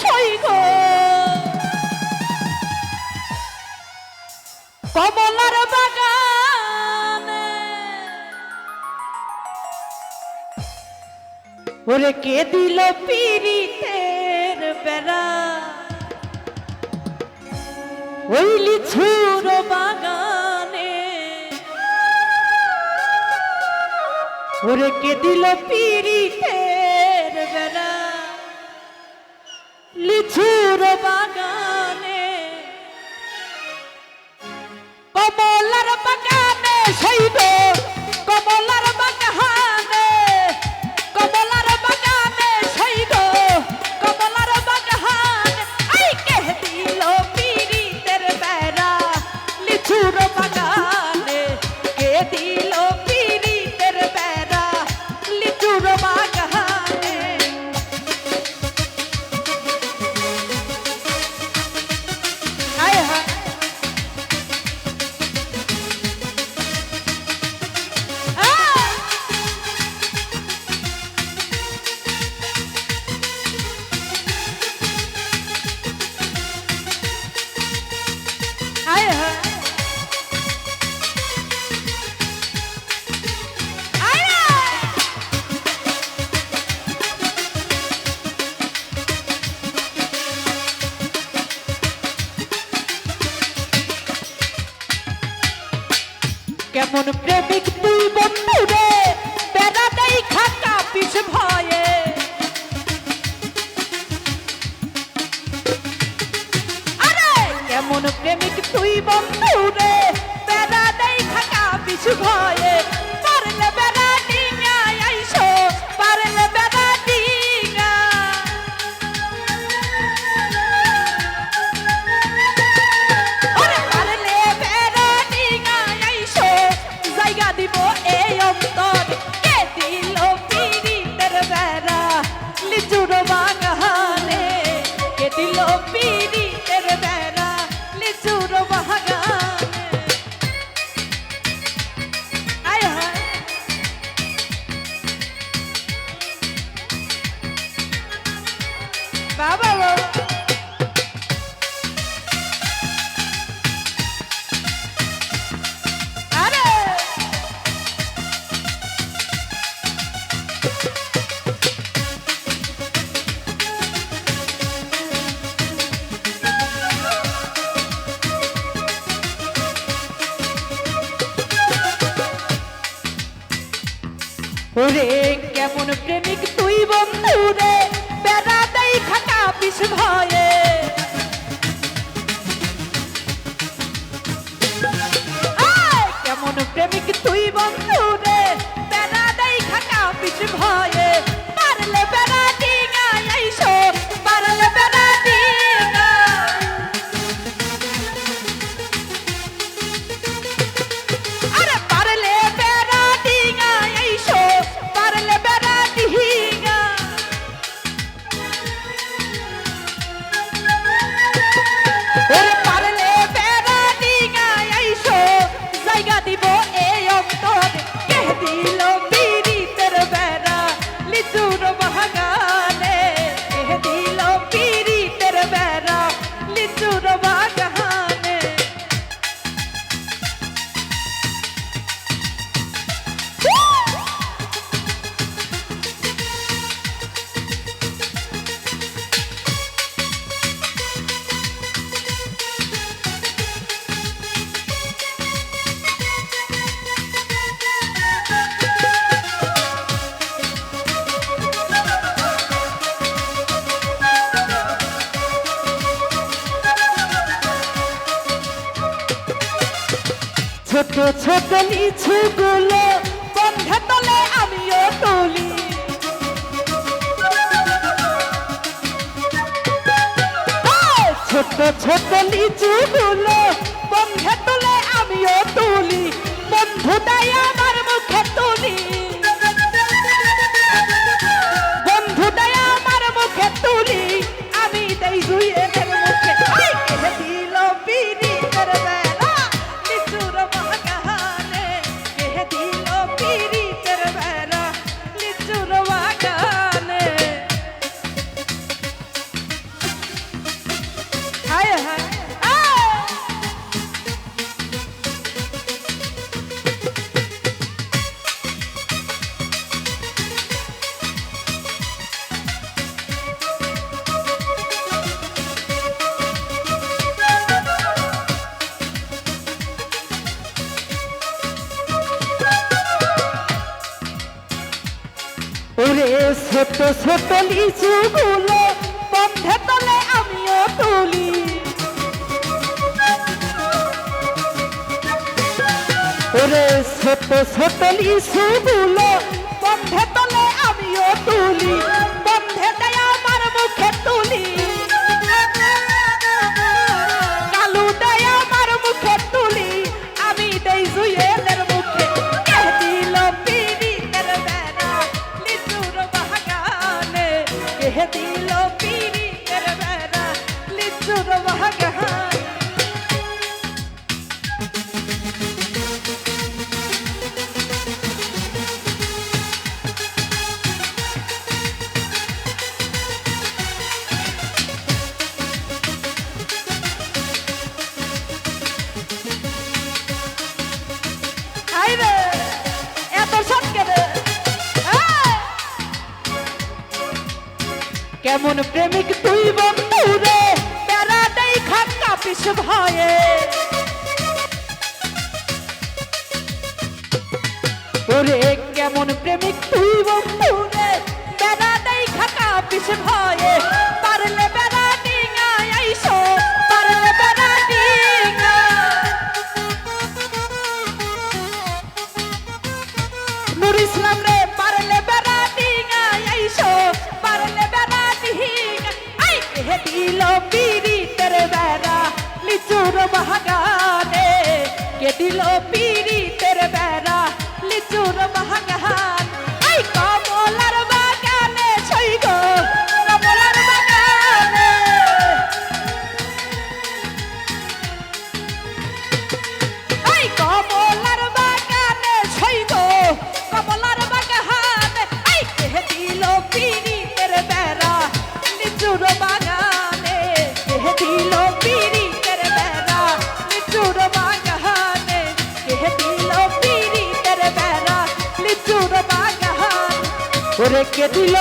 সইগ কমলার বাগানে ওরে কে দিল পীড়িতের বেড়া ওই লিচুর বাগানে ওরে কে দিল পীড়িতের বেড়া লিচুর বাগানে কমলার বাগানে সইব কমলার বাগানে কমলার বাগানে সইব কমলার বাগানে আই কে দিল পীড়িতের বেড়া লিচুর বাগানে কে দিল পীড়িতের বেড়া লিচুর বাগানে হায় হায় কেমন প্রেমিক তুই বন্ধু রে বেড়া দেই খাকা পিছ ভয়ে আরে কেমন প্রেমিক তুই বন্ধু রে বেড়া দেই খাকা পিছ ভয়ে পারলে বেড়া ডিঙা আইসো পারলে বেড়া ডিঙা ওরে পারলে বেড়া ডিঙা আইসো জায়গা দিব এই অন্তর কে দিল পীড়িতের বেড়া লিচুর বাগানে কে দিল পীড়িতের বেড়া লিচুর বাগানে আয় হায় বাবা বাবা আরে ওরে কেমন প্রেমিক তুই বন্ধু রে বেড়া দেই খাটা পিছ ভয়ে আয় কেমন প্রেমিক তুই বন্ধু রে বেড়া দেই খাটা পিছ ভয়ে পারলে বেড়া ডিঙা আইসো পারলে বেড়া ডিঙা আরে পারলে বেড়া ডিঙা আইসো পারলে বেড়া ডিঙা ওরে পারলে বেড়া ডিঙা আইসো জায়গা দিব এই অন্তর কে দিল পীড়িতের বেড়া লিচুর বাগানে কে দিল পীড়িতের বেড়া লিচুর বাগানে ছোট ছোট লিচু গুলো বন্ধে তলে আমিও তুলি ছোট ছোট লিচু গুলো বন্ধে তলে আমিও তুলি বন্ধু দেয় আমার মুখে তুলি বন্ধু দেয় আমার মুখে তুলি আমি দেই জুয়েলের মুখে আই কে দিল পীড়িতের বেড়া লিচুর বাগানে কে দিল পীড়িতের বেড়া লিচুর বাগানে ছোট ছোট লিচুগুলো বন্ধে তলে আমিও তুলি। ওরে ছোট ছোট লিচুগুলো বন্ধে তলে আমিও তুলি, বন্ধে দেয় আমার মুখে তুলি, কালু দেয় আমার মুখে তুলি, আমি দেই জুয়েলের মুখে। কে দিল পিরিতের বেড়া লিচুর বাগানে, কে দিল পিরিতের বেড়া লিচুর বাগানে। কেমন প্রেমিক তুই বন্ধু রে, বেড়া দেই খাক্কা পিছ ভয়ে। ওরে কেমন প্রেমিক তুই বন্ধু রে, বেড়া দেই খাক্কা পিছ ভয়ে। পারলে বেড়া ডিঙা আইসো, পারলে বেড়া ডিঙা। নুর ইসলাম রে পারলে বেড়া ডিঙা আইসো, পারলে বেড়া ডিঙা। আই কে দিল পিরিতের বেড়া লিচুর বাগানে, কে দিল পিরিতের বেড়া লিচুর বাগান। আই কমলার বাগানে ছই গো, কমলার বাগানে। আই কমলার বাগানে ছই গো, কমলার বাগানে। আই কে দিল পিরিতের বেড়া লিচুর বাগানে, কে দিল পিরিতের বেড়া লিচুর বাগানে, কে দিল পিরিতের বেড়া লিচুর বাগান। ওরে কে দিল